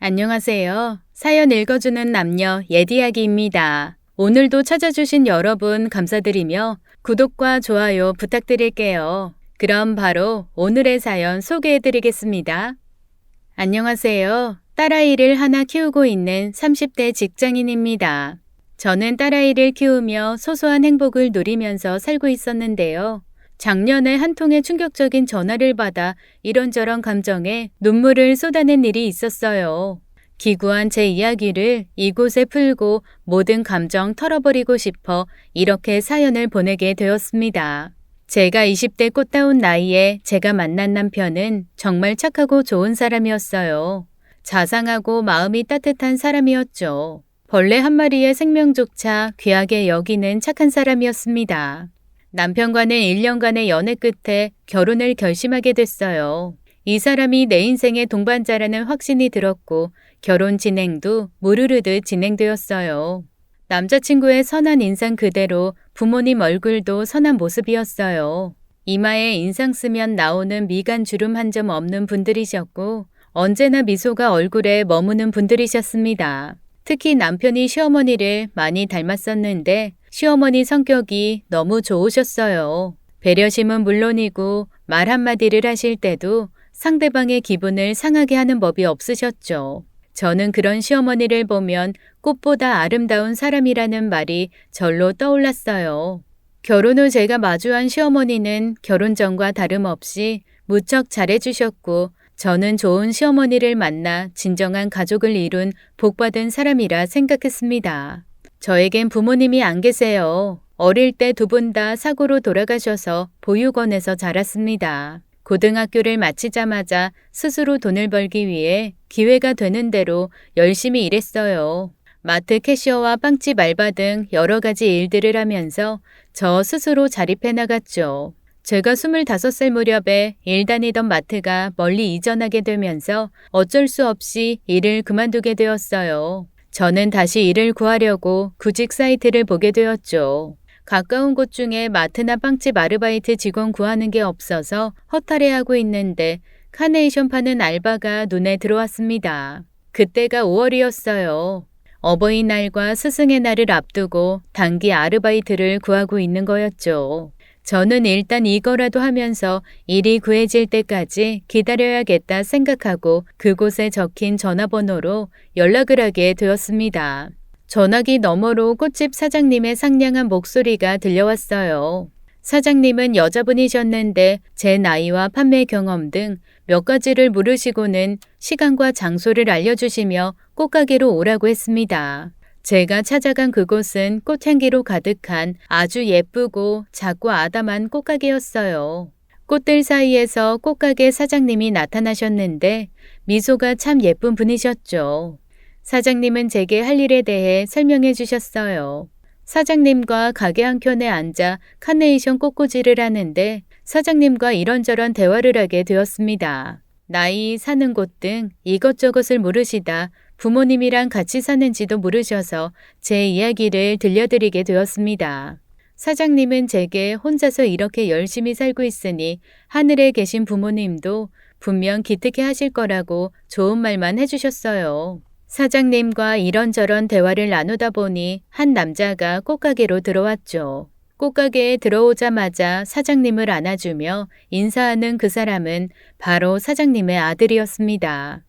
안녕하세요. 사연 읽어주는 남녀 예디야기입니다. 오늘도 찾아주신 여러분 감사드리며 구독과 좋아요 부탁드릴게요. 그럼 바로 오늘의 사연 소개해드리겠습니다. 안녕하세요. 딸아이를 하나 키우고 있는 30대 직장인입니다. 저는 딸아이를 키우며 소소한 행복을 누리면서 살고 있었는데요. 작년에 한 통의 충격적인 전화를 받아 이런저런 감정에 눈물을 쏟아낸 일이 있었어요. 기구한 제 이야기를 이곳에 풀고 모든 감정 털어버리고 싶어 이렇게 사연을 보내게 되었습니다. 제가 20대 꽃다운 나이에 제가 만난 남편은 정말 착하고 좋은 사람이었어요. 자상하고 마음이 따뜻한 사람이었죠. 벌레 한 마리의 생명조차 귀하게 여기는 착한 사람이었습니다. 남편과는 1년간의 연애 끝에 결혼을 결심하게 됐어요. 이 사람이 내 인생의 동반자라는 확신이 들었고 결혼 진행도 무르르듯 진행되었어요. 남자친구의 선한 인상 그대로 부모님 얼굴도 선한 모습이었어요. 이마에 인상 쓰면 나오는 미간 주름 한 점 없는 분들이셨고 언제나 미소가 얼굴에 머무는 분들이셨습니다. 특히 남편이 시어머니를 많이 닮았었는데 시어머니 성격이 너무 좋으셨어요. 배려심은 물론이고 말 한마디를 하실 때도 상대방의 기분을 상하게 하는 법이 없으셨죠. 저는 그런 시어머니를 보면 꽃보다 아름다운 사람이라는 말이 절로 떠올랐어요. 결혼 후 제가 마주한 시어머니는 결혼 전과 다름없이 무척 잘해주셨고 저는 좋은 시어머니를 만나 진정한 가족을 이룬 복받은 사람이라 생각했습니다. 저에겐 부모님이 안 계세요. 어릴 때 두 분 다 사고로 돌아가셔서 보육원에서 자랐습니다. 고등학교를 마치자마자 스스로 돈을 벌기 위해 기회가 되는 대로 열심히 일했어요. 마트 캐셔와 빵집 알바 등 여러 가지 일들을 하면서 저 스스로 자립해 나갔죠. 제가 25살 무렵에 일 다니던 마트가 멀리 이전하게 되면서 어쩔 수 없이 일을 그만두게 되었어요. 저는 다시 일을 구하려고 구직 사이트를 보게 되었죠. 가까운 곳 중에 마트나 빵집 아르바이트 직원 구하는 게 없어서 허탈해하고 있는데 카네이션 파는 알바가 눈에 들어왔습니다. 그때가 5월이었어요. 어버이날과 스승의 날을 앞두고 단기 아르바이트를 구하고 있는 거였죠. 저는 일단 이거라도 하면서 일이 구해질 때까지 기다려야겠다 생각하고 그곳에 적힌 전화번호로 연락을 하게 되었습니다. 전화기 너머로 꽃집 사장님의 상냥한 목소리가 들려왔어요. 사장님은 여자분이셨는데 제 나이와 판매 경험 등 몇 가지를 물으시고는 시간과 장소를 알려주시며 꽃가게로 오라고 했습니다. 제가 찾아간 그곳은 꽃향기로 가득한 아주 예쁘고 작고 아담한 꽃가게였어요. 꽃들 사이에서 꽃가게 사장님이 나타나셨는데 미소가 참 예쁜 분이셨죠. 사장님은 제게 할 일에 대해 설명해 주셨어요. 사장님과 가게 한켠에 앉아 카네이션 꽃꽂이를 하는데 사장님과 이런저런 대화를 하게 되었습니다. 나이, 사는 곳 등 이것저것을 물으시다 부모님이랑 같이 사는지도 물으셔서 제 이야기를 들려드리게 되었습니다. 사장님은 제게 혼자서 이렇게 열심히 살고 있으니 하늘에 계신 부모님도 분명 기특해 하실 거라고 좋은 말만 해주셨어요. 사장님과 이런저런 대화를 나누다 보니 한 남자가 꽃가게로 들어왔죠. 꽃가게에 들어오자마자 사장님을 안아주며 인사하는 그 사람은 바로 사장님의 아들이었습니다.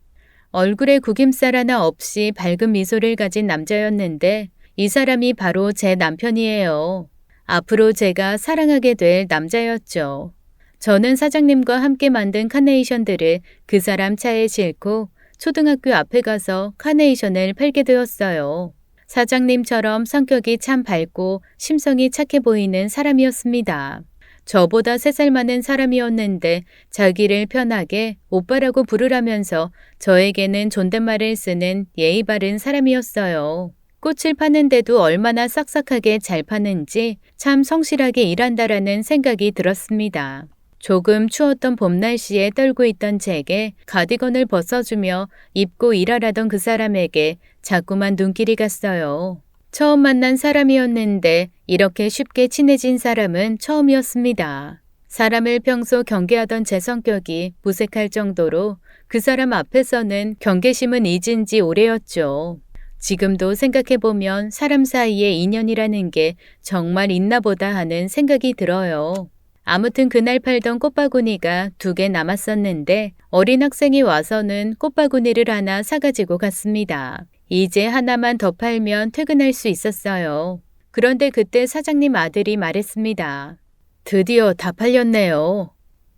얼굴에 구김살 하나 없이 밝은 미소를 가진 남자였는데 이 사람이 바로 제 남편이에요. 앞으로 제가 사랑하게 될 남자였죠. 저는 사장님과 함께 만든 카네이션들을 그 사람 차에 싣고 초등학교 앞에 가서 카네이션을 팔게 되었어요. 사장님처럼 성격이 참 밝고 심성이 착해 보이는 사람이었습니다. 저보다 3살 많은 사람이었는데 자기를 편하게 오빠라고 부르라면서 저에게는 존댓말을 쓰는 예의 바른 사람이었어요. 꽃을 파는데도 얼마나 싹싹하게 잘 파는지 참 성실하게 일한다라는 생각이 들었습니다. 조금 추웠던 봄 날씨에 떨고 있던 제게 가디건을 벗어주며 입고 일하라던 그 사람에게 자꾸만 눈길이 갔어요. 처음 만난 사람이었는데 이렇게 쉽게 친해진 사람은 처음이었습니다. 사람을 평소 경계하던 제 성격이 무색할 정도로 그 사람 앞에서는 경계심은 잊은 지 오래였죠. 지금도 생각해보면 사람 사이의 인연이라는 게 정말 있나 보다 하는 생각이 들어요. 아무튼 그날 팔던 꽃바구니가 2개 남았었는데 어린 학생이 와서는 꽃바구니를 하나 사가지고 갔습니다. 이제 하나만 더 팔면 퇴근할 수 있었어요. 그런데 그때 사장님 아들이 말했습니다. 드디어 다 팔렸네요.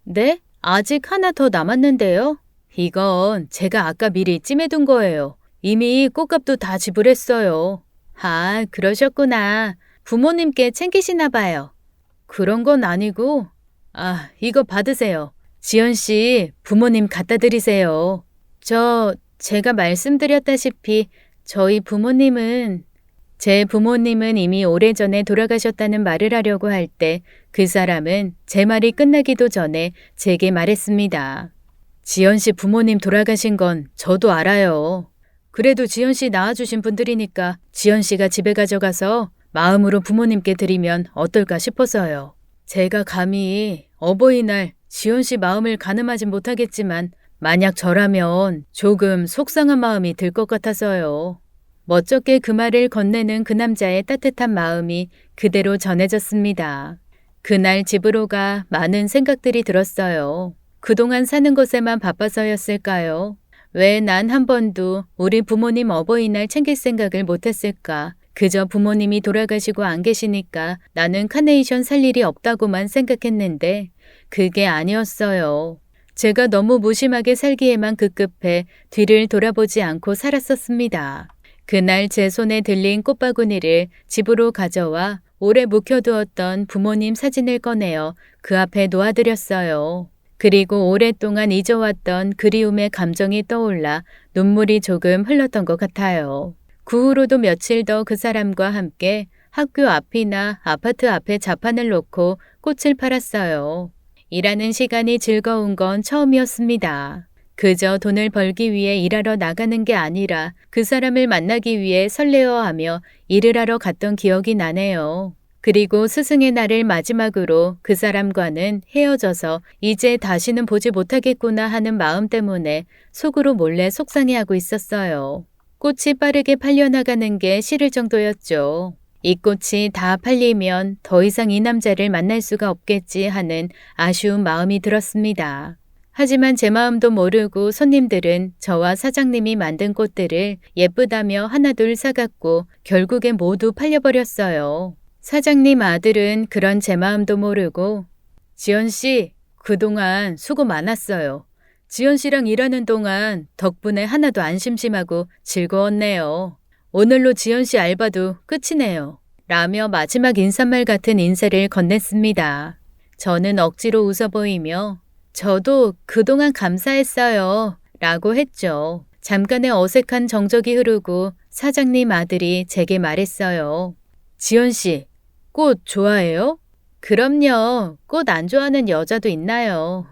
네? 아직 하나 더 남았는데요? 이건 제가 아까 미리 찜해둔 거예요. 이미 꽃값도 다 지불했어요. 아, 그러셨구나. 부모님께 챙기시나 봐요. 그런 건 아니고, 아, 이거 받으세요. 지연 씨, 부모님 갖다 드리세요. 제가 말씀드렸다시피 제 부모님은 이미 오래전에 돌아가셨다는 말을 하려고 할 때 그 사람은 제 말이 끝나기도 전에 제게 말했습니다. 지연 씨 부모님 돌아가신 건 저도 알아요. 그래도 지연 씨 낳아주신 분들이니까 지연 씨가 집에 가져가서 마음으로 부모님께 드리면 어떨까 싶어서요. 제가 감히 어버이날 지연 씨 마음을 가늠하진 못하겠지만 만약 저라면 조금 속상한 마음이 들 것 같아서요. 멋쩍게 그 말을 건네는 그 남자의 따뜻한 마음이 그대로 전해졌습니다. 그날 집으로 가 많은 생각들이 들었어요. 그동안 사는 것에만 바빠서였을까요? 왜 난 한 번도 우리 부모님 어버이날 챙길 생각을 못했을까? 그저 부모님이 돌아가시고 안 계시니까 나는 카네이션 살 일이 없다고만 생각했는데 그게 아니었어요. 제가 너무 무심하게 살기에만 급급해 뒤를 돌아보지 않고 살았었습니다. 그날 제 손에 들린 꽃바구니를 집으로 가져와 오래 묵혀두었던 부모님 사진을 꺼내어 그 앞에 놓아드렸어요. 그리고 오랫동안 잊어왔던 그리움의 감정이 떠올라 눈물이 조금 흘렀던 것 같아요. 그 후로도 며칠 더 그 사람과 함께 학교 앞이나 아파트 앞에 자판을 놓고 꽃을 팔았어요. 일하는 시간이 즐거운 건 처음이었습니다. 그저 돈을 벌기 위해 일하러 나가는 게 아니라 그 사람을 만나기 위해 설레어하며 일을 하러 갔던 기억이 나네요. 그리고 스승의 날을 마지막으로 그 사람과는 헤어져서 이제 다시는 보지 못하겠구나 하는 마음 때문에 속으로 몰래 속상해하고 있었어요. 꽃이 빠르게 팔려나가는 게 싫을 정도였죠. 이 꽃이 다 팔리면 더 이상 이 남자를 만날 수가 없겠지 하는 아쉬운 마음이 들었습니다. 하지만 제 마음도 모르고 손님들은 저와 사장님이 만든 꽃들을 예쁘다며 하나둘 사갔고 결국엔 모두 팔려버렸어요. 사장님 아들은 그런 제 마음도 모르고 지연 씨, 그동안 수고 많았어요. 지연 씨랑 일하는 동안 덕분에 하나도 안 심심하고 즐거웠네요. 오늘로 지연 씨 알바도 끝이네요. 라며 마지막 인사말 같은 인사를 건넸습니다. 저는 억지로 웃어 보이며 저도 그동안 감사했어요. 라고 했죠. 잠깐의 어색한 정적이 흐르고 사장님 아들이 제게 말했어요. 지연 씨, 꽃 좋아해요? 그럼요. 꽃 안 좋아하는 여자도 있나요?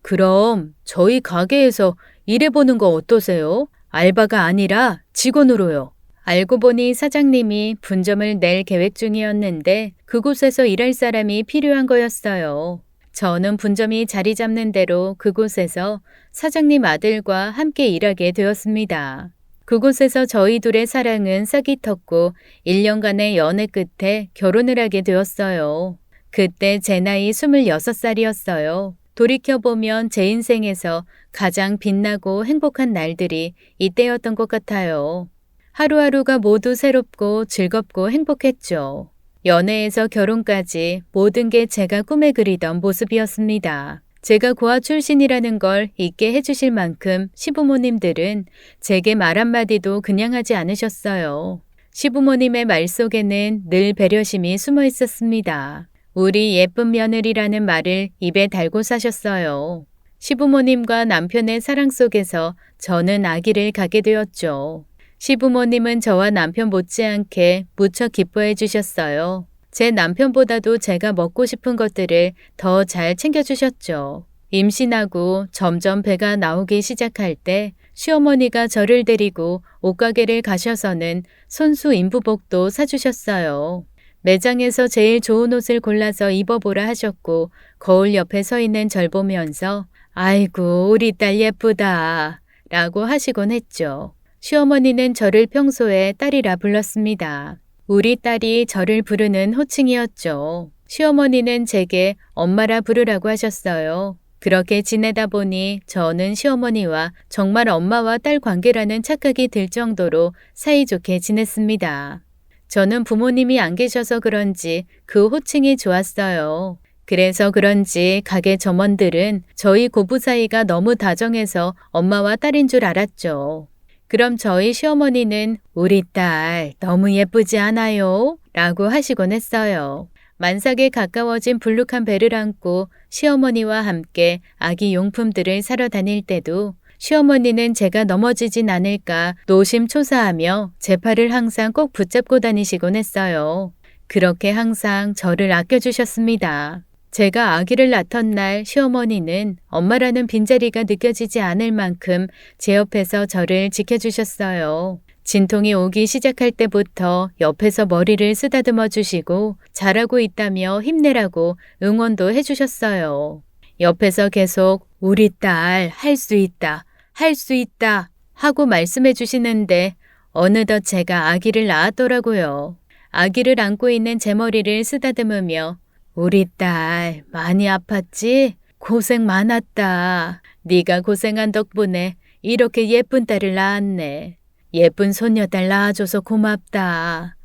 그럼 저희 가게에서 일해보는 거 어떠세요? 알바가 아니라 직원으로요. 알고 보니 사장님이 분점을 낼 계획 중이었는데 그곳에서 일할 사람이 필요한 거였어요. 저는 분점이 자리 잡는 대로 그곳에서 사장님 아들과 함께 일하게 되었습니다. 그곳에서 저희 둘의 사랑은 싹이 텄고 1년간의 연애 끝에 결혼을 하게 되었어요. 그때 제 나이 26살이었어요. 돌이켜보면 제 인생에서 가장 빛나고 행복한 날들이 이때였던 것 같아요. 하루하루가 모두 새롭고 즐겁고 행복했죠. 연애에서 결혼까지 모든 게 제가 꿈에 그리던 모습이었습니다. 제가 고아 출신이라는 걸 잊게 해주실 만큼 시부모님들은 제게 말 한마디도 그냥 하지 않으셨어요. 시부모님의 말 속에는 늘 배려심이 숨어 있었습니다. 우리 예쁜 며느리라는 말을 입에 달고 사셨어요. 시부모님과 남편의 사랑 속에서 저는 아기를 갖게 되었죠. 시부모님은 저와 남편 못지않게 무척 기뻐해 주셨어요. 제 남편보다도 제가 먹고 싶은 것들을 더 잘 챙겨주셨죠. 임신하고 점점 배가 나오기 시작할 때 시어머니가 저를 데리고 옷가게를 가셔서는 손수 인부복도 사주셨어요. 매장에서 제일 좋은 옷을 골라서 입어보라 하셨고 거울 옆에 서 있는 절 보면서 아이고, 우리 딸 예쁘다 라고 하시곤 했죠. 시어머니는 저를 평소에 딸이라 불렀습니다. 우리 딸이 저를 부르는 호칭이었죠. 시어머니는 제게 엄마라 부르라고 하셨어요. 그렇게 지내다 보니 저는 시어머니와 정말 엄마와 딸 관계라는 착각이 들 정도로 사이좋게 지냈습니다. 저는 부모님이 안 계셔서 그런지 그 호칭이 좋았어요. 그래서 그런지 가게 점원들은 저희 고부 사이가 너무 다정해서 엄마와 딸인 줄 알았죠. 그럼 저희 시어머니는 우리 딸 너무 예쁘지 않아요? 라고 하시곤 했어요. 만삭에 가까워진 불룩한 배를 안고 시어머니와 함께 아기 용품들을 사러 다닐 때도 시어머니는 제가 넘어지진 않을까 노심초사하며 제 팔을 항상 꼭 붙잡고 다니시곤 했어요. 그렇게 항상 저를 아껴주셨습니다. 제가 아기를 낳던 날 시어머니는 엄마라는 빈자리가 느껴지지 않을 만큼 제 옆에서 저를 지켜주셨어요. 진통이 오기 시작할 때부터 옆에서 머리를 쓰다듬어 주시고 잘하고 있다며 힘내라고 응원도 해주셨어요. 옆에서 계속 우리 딸 할 수 있다, 할 수 있다 하고 말씀해 주시는데 어느덧 제가 아기를 낳았더라고요. 아기를 안고 있는 제 머리를 쓰다듬으며 우리 딸 많이 아팠지? 고생 많았다. 네가 고생한 덕분에 이렇게 예쁜 딸을 낳았네. 예쁜 손녀딸 낳아줘서 고맙다.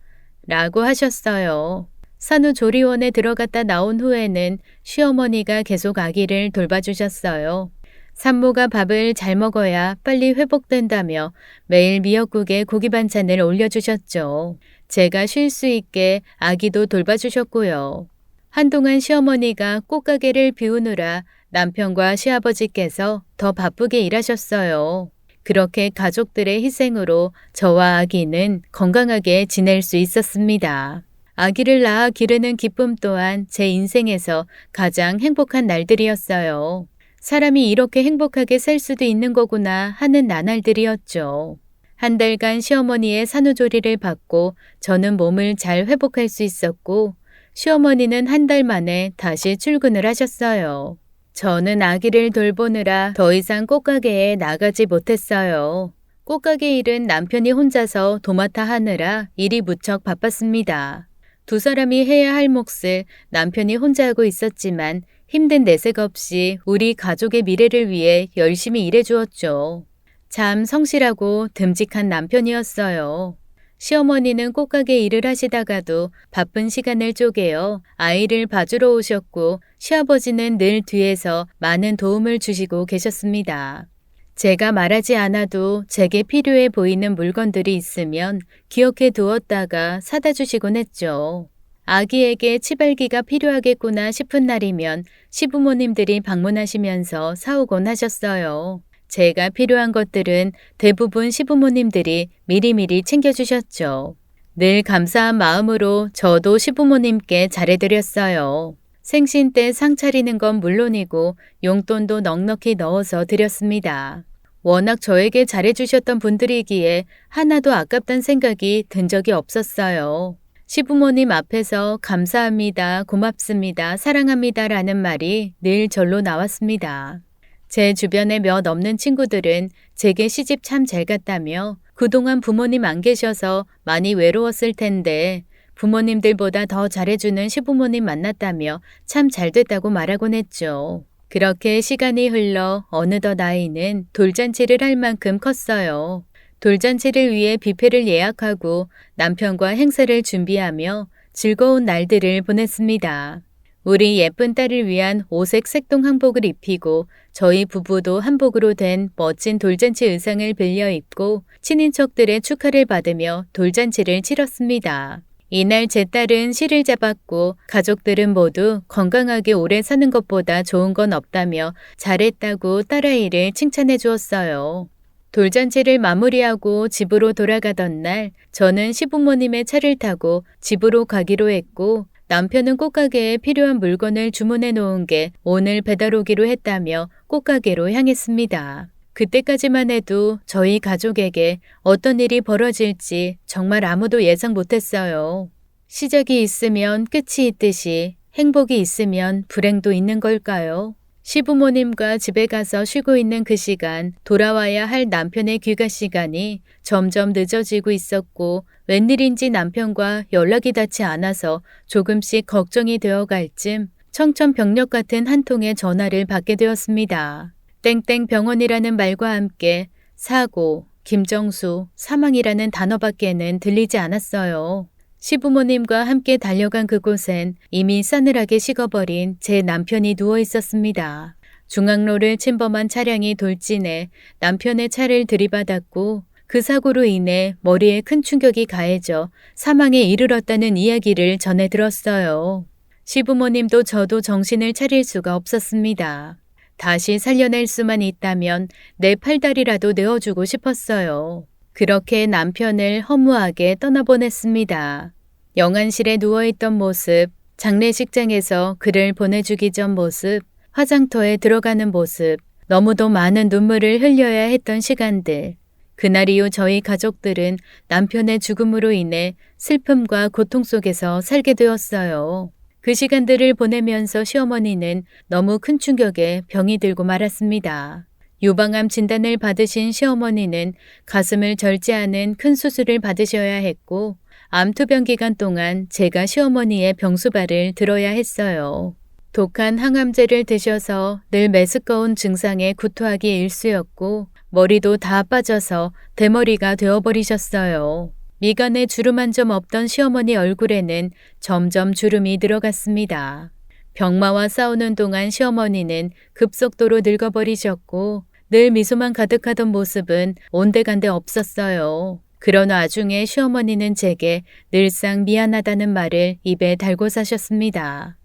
라고 하셨어요. 산후조리원에 들어갔다 나온 후에는 시어머니가 계속 아기를 돌봐주셨어요. 산모가 밥을 잘 먹어야 빨리 회복된다며 매일 미역국에 고기 반찬을 올려주셨죠. 제가 쉴 수 있게 아기도 돌봐주셨고요. 한동안 시어머니가 꽃가게를 비우느라 남편과 시아버지께서 더 바쁘게 일하셨어요. 그렇게 가족들의 희생으로 저와 아기는 건강하게 지낼 수 있었습니다. 아기를 낳아 기르는 기쁨 또한 제 인생에서 가장 행복한 날들이었어요. 사람이 이렇게 행복하게 살 수도 있는 거구나 하는 나날들이었죠. 한 달간 시어머니의 산후조리를 받고 저는 몸을 잘 회복할 수 있었고 시어머니는 한 달 만에 다시 출근을 하셨어요. 저는 아기를 돌보느라 더 이상 꽃가게에 나가지 못했어요. 꽃가게 일은 남편이 혼자서 도맡아 하느라 일이 무척 바빴습니다. 두 사람이 해야 할 몫을 남편이 혼자 하고 있었지만 힘든 내색 없이 우리 가족의 미래를 위해 열심히 일해주었죠. 참 성실하고 듬직한 남편이었어요. 시어머니는 꽃가게 일을 하시다가도 바쁜 시간을 쪼개어 아이를 봐주러 오셨고 시아버지는 늘 뒤에서 많은 도움을 주시고 계셨습니다. 제가 말하지 않아도 제게 필요해 보이는 물건들이 있으면 기억해 두었다가 사다 주시곤 했죠. 아기에게 치발기가 필요하겠구나 싶은 날이면 시부모님들이 방문하시면서 사오곤 하셨어요. 제가 필요한 것들은 대부분 시부모님들이 미리미리 챙겨주셨죠. 늘 감사한 마음으로 저도 시부모님께 잘해드렸어요. 생신 때 상 차리는 건 물론이고 용돈도 넉넉히 넣어서 드렸습니다. 워낙 저에게 잘해주셨던 분들이기에 하나도 아깝단 생각이 든 적이 없었어요. 시부모님 앞에서 감사합니다, 고맙습니다, 사랑합니다 라는 말이 늘 절로 나왔습니다. 제 주변의 몇 없는 친구들은 제게 시집 참 잘 갔다며 그동안 부모님 안 계셔서 많이 외로웠을 텐데 부모님들보다 더 잘해주는 시부모님 만났다며 참 잘됐다고 말하곤 했죠. 그렇게 시간이 흘러 어느덧 아이는 돌잔치를 할 만큼 컸어요. 돌잔치를 위해 뷔페를 예약하고 남편과 행사를 준비하며 즐거운 날들을 보냈습니다. 우리 예쁜 딸을 위한 오색 색동 한복을 입히고 저희 부부도 한복으로 된 멋진 돌잔치 의상을 빌려 입고 친인척들의 축하를 받으며 돌잔치를 치렀습니다. 이날 제 딸은 실을 잡았고 가족들은 모두 건강하게 오래 사는 것보다 좋은 건 없다며 잘했다고 딸아이를 칭찬해 주었어요. 돌잔치를 마무리하고 집으로 돌아가던 날 저는 시부모님의 차를 타고 집으로 가기로 했고 남편은 꽃가게에 필요한 물건을 주문해 놓은 게 오늘 배달 오기로 했다며 꽃가게로 향했습니다. 그때까지만 해도 저희 가족에게 어떤 일이 벌어질지 정말 아무도 예상 못했어요. 시작이 있으면 끝이 있듯이 행복이 있으면 불행도 있는 걸까요? 시부모님과 집에 가서 쉬고 있는 그 시간, 돌아와야 할 남편의 귀가 시간이 점점 늦어지고 있었고 웬일인지 남편과 연락이 닿지 않아서 조금씩 걱정이 되어갈 쯤 청천벽력 같은 한 통의 전화를 받게 되었습니다. 땡땡 병원이라는 말과 함께 사고, 김정수, 사망이라는 단어밖에는 들리지 않았어요. 시부모님과 함께 달려간 그곳엔 이미 싸늘하게 식어버린 제 남편이 누워 있었습니다. 중앙로를 침범한 차량이 돌진해 남편의 차를 들이받았고 그 사고로 인해 머리에 큰 충격이 가해져 사망에 이르렀다는 이야기를 전해 들었어요. 시부모님도 저도 정신을 차릴 수가 없었습니다. 다시 살려낼 수만 있다면 내 팔다리라도 내어주고 싶었어요. 그렇게 남편을 허무하게 떠나보냈습니다. 영안실에 누워있던 모습, 장례식장에서 그를 보내주기 전 모습, 화장터에 들어가는 모습, 너무도 많은 눈물을 흘려야 했던 시간들. 그날 이후 저희 가족들은 남편의 죽음으로 인해 슬픔과 고통 속에서 살게 되었어요. 그 시간들을 보내면서 시어머니는 너무 큰 충격에 병이 들고 말았습니다. 유방암 진단을 받으신 시어머니는 가슴을 절제하는 큰 수술을 받으셔야 했고 암투병 기간 동안 제가 시어머니의 병수발을 들어야 했어요. 독한 항암제를 드셔서 늘 메스꺼운 증상에 구토하기 일쑤였고 머리도 다 빠져서 대머리가 되어버리셨어요. 미간에 주름 한 점 없던 시어머니 얼굴에는 점점 주름이 들어갔습니다. 병마와 싸우는 동안 시어머니는 급속도로 늙어버리셨고 늘 미소만 가득하던 모습은 온데간데 없었어요. 그런 와중에 시어머니는 제게 늘상 미안하다는 말을 입에 달고 사셨습니다.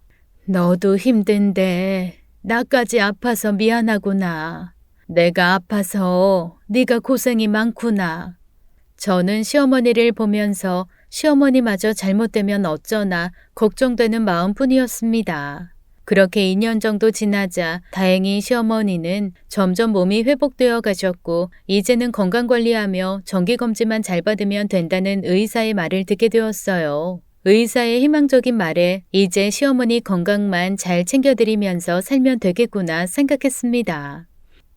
너도 힘든데 나까지 아파서 미안하구나. 내가 아파서 네가 고생이 많구나. 저는 시어머니를 보면서 시어머니마저 잘못되면 어쩌나 걱정되는 마음뿐이었습니다. 그렇게 2년 정도 지나자 다행히 시어머니는 점점 몸이 회복되어 가셨고 이제는 건강관리하며 정기검진만 잘 받으면 된다는 의사의 말을 듣게 되었어요. 의사의 희망적인 말에 이제 시어머니 건강만 잘 챙겨드리면서 살면 되겠구나 생각했습니다.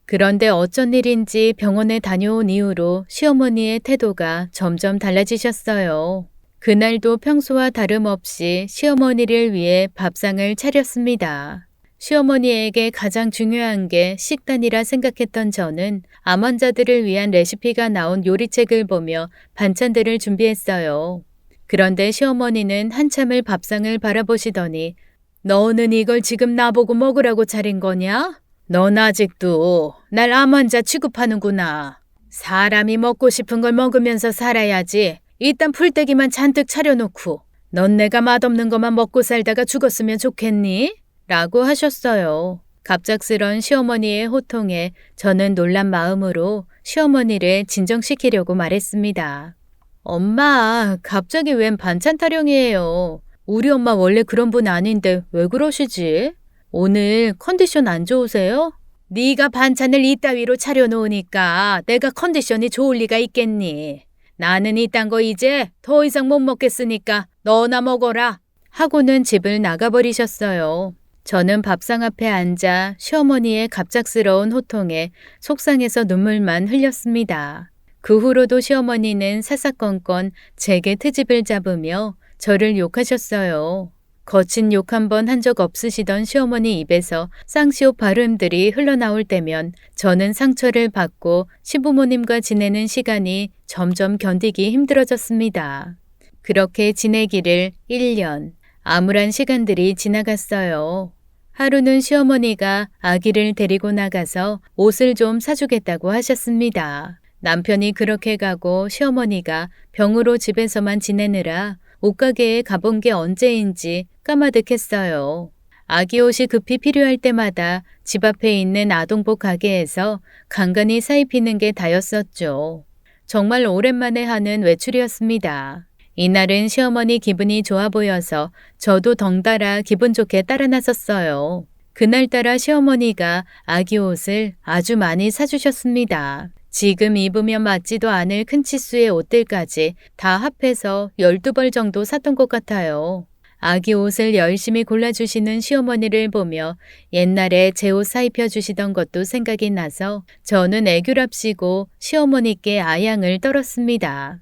그런데 어쩐 일인지 병원에 다녀온 이후로 시어머니의 태도가 점점 달라지셨어요. 그날도 평소와 다름없이 시어머니를 위해 밥상을 차렸습니다. 시어머니에게 가장 중요한 게 식단이라 생각했던 저는 암 환자들을 위한 레시피가 나온 요리책을 보며 반찬들을 준비했어요. 그런데 시어머니는 한참을 밥상을 바라보시더니 너는 이걸 지금 나보고 먹으라고 차린 거냐? 넌 아직도 날 암 환자 취급하는구나. 사람이 먹고 싶은 걸 먹으면서 살아야지. 일단 풀떼기만 잔뜩 차려놓고 넌 내가 맛없는 것만 먹고 살다가 죽었으면 좋겠니? 라고 하셨어요. 갑작스런 시어머니의 호통에 저는 놀란 마음으로 시어머니를 진정시키려고 말했습니다. 엄마, 갑자기 웬 반찬 타령이에요. 우리 엄마 원래 그런 분 아닌데 왜 그러시지? 오늘 컨디션 안 좋으세요? 네가 반찬을 이따위로 차려놓으니까 내가 컨디션이 좋을 리가 있겠니? 나는 이딴 거 이제 더 이상 못 먹겠으니까 너나 먹어라. 하고는 집을 나가버리셨어요. 저는 밥상 앞에 앉아 시어머니의 갑작스러운 호통에 속상해서 눈물만 흘렸습니다. 그 후로도 시어머니는 사사건건 제게 트집을 잡으며 저를 욕하셨어요. 거친 욕 한 번 한 적 없으시던 시어머니 입에서 쌍시옷 발음들이 흘러나올 때면 저는 상처를 받고 시부모님과 지내는 시간이 점점 견디기 힘들어졌습니다. 그렇게 지내기를 1년, 암울한 시간들이 지나갔어요. 하루는 시어머니가 아기를 데리고 나가서 옷을 좀 사주겠다고 하셨습니다. 남편이 그렇게 가고 시어머니가 병으로 집에서만 지내느라 옷가게에 가본 게 언제인지 까마득했어요. 아기 옷이 급히 필요할 때마다 집 앞에 있는 아동복 가게에서 간간히 사입히는 게 다였었죠. 정말 오랜만에 하는 외출이었습니다. 이날은 시어머니 기분이 좋아 보여서 저도 덩달아 기분 좋게 따라 나섰어요. 그날따라 시어머니가 아기 옷을 아주 많이 사주셨습니다. 지금 입으면 맞지도 않을 큰 치수의 옷들까지 다 합해서 12벌 정도 샀던 것 같아요. 아기 옷을 열심히 골라주시는 시어머니를 보며 옛날에 제 옷 사입혀 주시던 것도 생각이 나서 저는 애교랍시고 시어머니께 아양을 떨었습니다.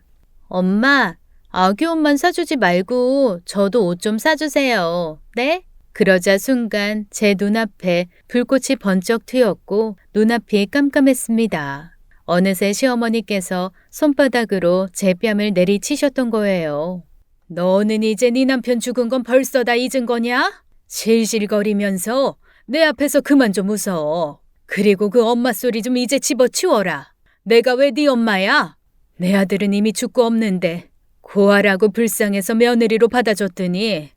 엄마, 아기 옷만 사주지 말고 저도 옷 좀 사주세요. 네? 그러자 순간 제 눈앞에 불꽃이 번쩍 튀었고 눈앞이 깜깜했습니다. 어느새 시어머니께서 손바닥으로 제 뺨을 내리치셨던 거예요. 너는 이제 네 남편 죽은 건 벌써 다 잊은 거냐? 실실거리면서 내 앞에서 그만 좀 웃어. 그리고 그 엄마 소리 좀 이제 집어치워라. 내가 왜 네 엄마야? 내 아들은 이미 죽고 없는데 고아라고 불쌍해서 며느리로 받아줬더니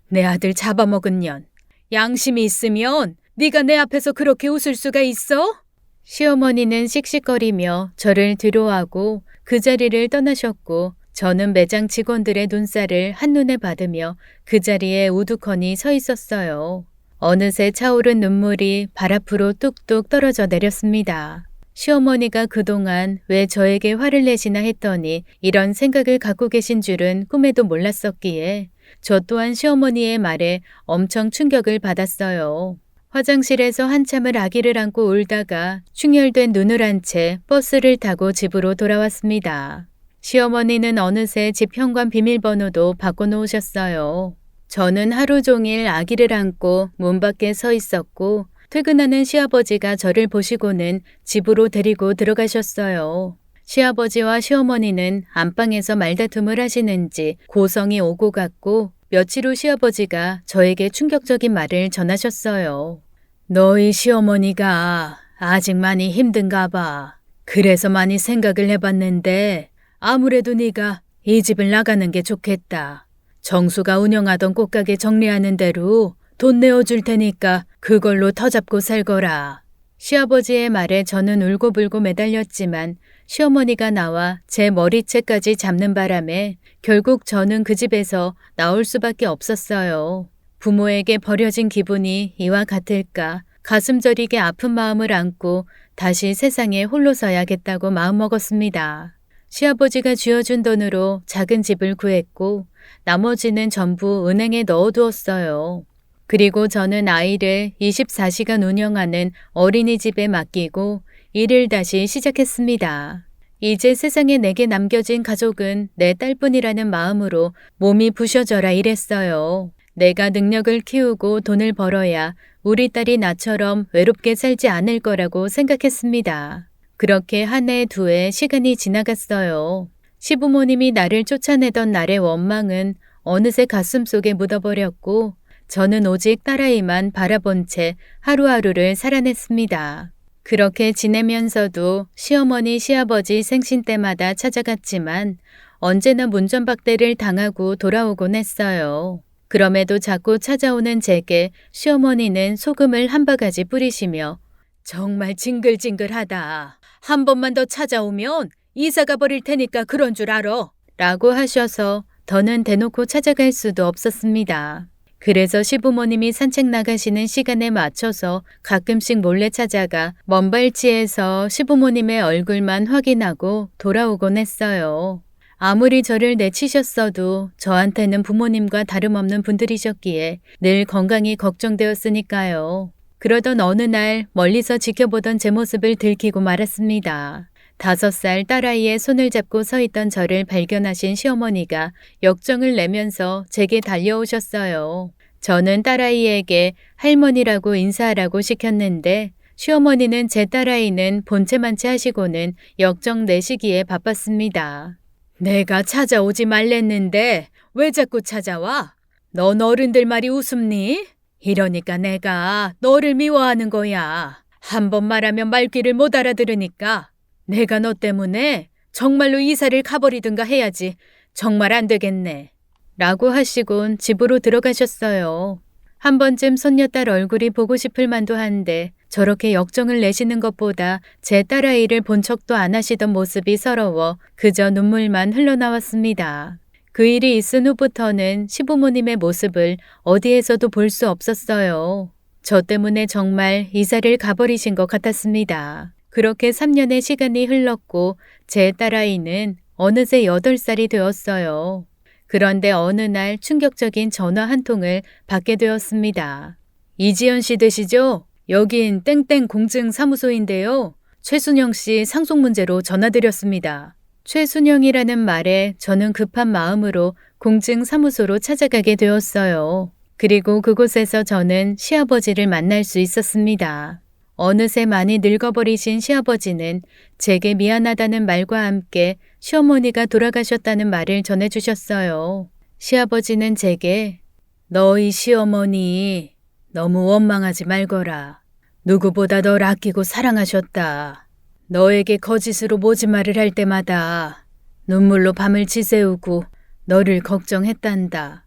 내 아들 잡아먹은 년. 양심이 있으면 네가 내 앞에서 그렇게 웃을 수가 있어? 시어머니는 씩씩거리며 저를 뒤로하고 그 자리를 떠나셨고 저는 매장 직원들의 눈살을 한눈에 받으며 그 자리에 우두커니 서 있었어요. 어느새 차오른 눈물이 발 앞으로 뚝뚝 떨어져 내렸습니다. 시어머니가 그동안 왜 저에게 화를 내시나 했더니 이런 생각을 갖고 계신 줄은 꿈에도 몰랐었기에 저 또한 시어머니의 말에 엄청 충격을 받았어요. 화장실에서 한참을 아기를 안고 울다가 충혈된 눈을 한 채 버스를 타고 집으로 돌아왔습니다. 시어머니는 어느새 집 현관 비밀번호도 바꿔놓으셨어요. 저는 하루 종일 아기를 안고 문 밖에 서 있었고 퇴근하는 시아버지가 저를 보시고는 집으로 데리고 들어가셨어요. 시아버지와 시어머니는 안방에서 말다툼을 하시는지 고성이 오고 갔고 며칠 후 시아버지가 저에게 충격적인 말을 전하셨어요. 너희 시어머니가 아직 많이 힘든가 봐. 그래서 많이 생각을 해봤는데 아무래도 네가 이 집을 나가는 게 좋겠다. 정수가 운영하던 꽃가게 정리하는 대로 돈 내어줄 테니까 그걸로 터잡고 살거라. 시아버지의 말에 저는 울고불고 매달렸지만 시어머니가 나와 제 머리채까지 잡는 바람에 결국 저는 그 집에서 나올 수밖에 없었어요. 부모에게 버려진 기분이 이와 같을까 가슴 저리게 아픈 마음을 안고 다시 세상에 홀로 서야겠다고 마음먹었습니다. 시아버지가 쥐어준 돈으로 작은 집을 구했고 나머지는 전부 은행에 넣어두었어요. 그리고 저는 아이를 24시간 운영하는 어린이집에 맡기고 일을 다시 시작했습니다. 이제 세상에 내게 남겨진 가족은 내 딸뿐이라는 마음으로 몸이 부셔져라 일했어요. 내가 능력을 키우고 돈을 벌어야 우리 딸이 나처럼 외롭게 살지 않을 거라고 생각했습니다. 그렇게 한 해, 두 해 시간이 지나갔어요. 시부모님이 나를 쫓아내던 날의 원망은 어느새 가슴속에 묻어버렸고 저는 오직 딸아이만 바라본 채 하루하루를 살아냈습니다. 그렇게 지내면서도 시어머니, 시아버지 생신 때마다 찾아갔지만 언제나 문전박대를 당하고 돌아오곤 했어요. 그럼에도 자꾸 찾아오는 제게 시어머니는 소금을 한 바가지 뿌리시며 정말 징글징글하다. 한 번만 더 찾아오면 이사가 버릴 테니까 그런 줄 알아. 라고 하셔서 더는 대놓고 찾아갈 수도 없었습니다. 그래서 시부모님이 산책 나가시는 시간에 맞춰서 가끔씩 몰래 찾아가 먼 발치에서 시부모님의 얼굴만 확인하고 돌아오곤 했어요. 아무리 저를 내치셨어도 저한테는 부모님과 다름없는 분들이셨기에 늘 건강이 걱정되었으니까요. 그러던 어느 날 멀리서 지켜보던 제 모습을 들키고 말았습니다. 5살 딸아이의 손을 잡고 서 있던 저를 발견하신 시어머니가 역정을 내면서 제게 달려오셨어요. 저는 딸아이에게 할머니라고 인사하라고 시켰는데 시어머니는 제 딸아이는 본체만치 하시고는 역정 내시기에 바빴습니다. 내가 찾아오지 말랬는데 왜 자꾸 찾아와? 넌 어른들 말이 우습니? 이러니까 내가 너를 미워하는 거야. 한 번 말하면 말귀를 못 알아들으니까 내가 너 때문에 정말로 이사를 가버리든가 해야지. 정말 안 되겠네. 라고 하시곤 집으로 들어가셨어요. 한 번쯤 손녀딸 얼굴이 보고 싶을 만도 한데 저렇게 역정을 내시는 것보다 제 딸아이를 본 척도 안 하시던 모습이 서러워 그저 눈물만 흘러나왔습니다. 그 일이 있은 후부터는 시부모님의 모습을 어디에서도 볼 수 없었어요. 저 때문에 정말 이사를 가버리신 것 같았습니다. 그렇게 3년의 시간이 흘렀고 제 딸아이는 어느새 8살이 되었어요. 그런데 어느 날 충격적인 전화 한 통을 받게 되었습니다. 이지연 씨 되시죠? 여긴 땡땡 공증사무소인데요. 최순영 씨 상속 문제로 전화드렸습니다. 최순영이라는 말에 저는 급한 마음으로 공증사무소로 찾아가게 되었어요. 그리고 그곳에서 저는 시아버지를 만날 수 있었습니다. 어느새 많이 늙어버리신 시아버지는 제게 미안하다는 말과 함께 시어머니가 돌아가셨다는 말을 전해주셨어요. 시아버지는 제게 너희 시어머니 너무 원망하지 말거라. 누구보다 널 아끼고 사랑하셨다. 너에게 거짓으로 모지말을 할 때마다 눈물로 밤을 지새우고 너를 걱정했단다.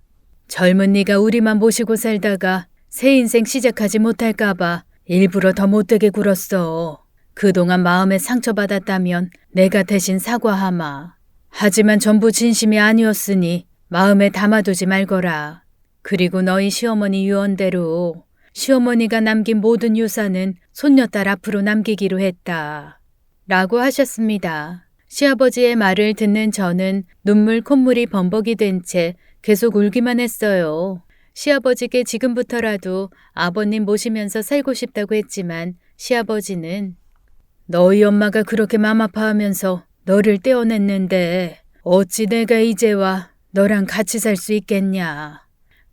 젊은 네가 우리만 모시고 살다가 새 인생 시작하지 못할까봐 일부러 더 못되게 굴었어. 그동안 마음에 상처받았다면 내가 대신 사과하마. 하지만 전부 진심이 아니었으니 마음에 담아두지 말거라. 그리고 너희 시어머니 유언대로 시어머니가 남긴 모든 유산은 손녀딸 앞으로 남기기로 했다. 라고 하셨습니다. 시아버지의 말을 듣는 저는 눈물 콧물이 범벅이 된 채 계속 울기만 했어요. 시아버지께 지금부터라도 아버님 모시면서 살고 싶다고 했지만 시아버지는 너희 엄마가 그렇게 맘 아파하면서 너를 떼어냈는데 어찌 내가 이제와 너랑 같이 살 수 있겠냐.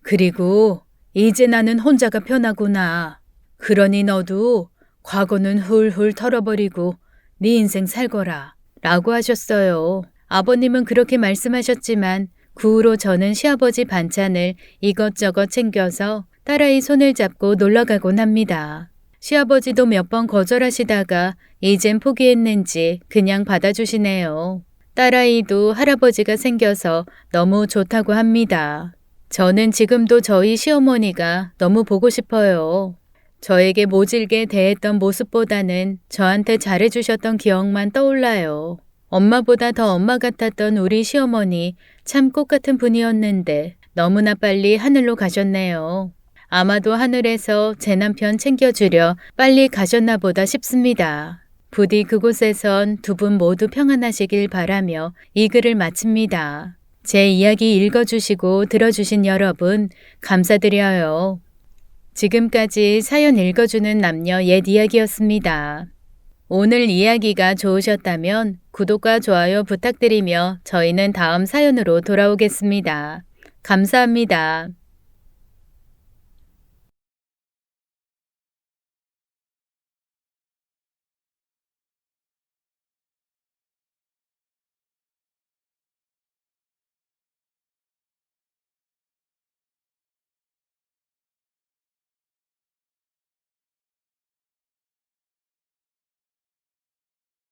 그리고 이제 나는 혼자가 편하구나. 그러니 너도 과거는 훌훌 털어버리고 네 인생 살거라. 라고 하셨어요. 아버님은 그렇게 말씀하셨지만 그 후로 저는 시아버지 반찬을 이것저것 챙겨서 딸아이 손을 잡고 놀러가곤 합니다. 시아버지도 몇 번 거절하시다가 이젠 포기했는지 그냥 받아주시네요. 딸아이도 할아버지가 생겨서 너무 좋다고 합니다. 저는 지금도 저희 시어머니가 너무 보고 싶어요. 저에게 모질게 대했던 모습보다는 저한테 잘해주셨던 기억만 떠올라요. 엄마보다 더 엄마 같았던 우리 시어머니 참 꽃같은 분이었는데 너무나 빨리 하늘로 가셨네요. 아마도 하늘에서 제 남편 챙겨주려 빨리 가셨나 보다 싶습니다. 부디 그곳에선 두 분 모두 평안하시길 바라며 이 글을 마칩니다. 제 이야기 읽어주시고 들어주신 여러분 감사드려요. 지금까지 사연 읽어주는 남녀 옛 이야기였습니다. 오늘 이야기가 좋으셨다면 구독과 좋아요 부탁드리며 저희는 다음 사연으로 돌아오겠습니다. 감사합니다.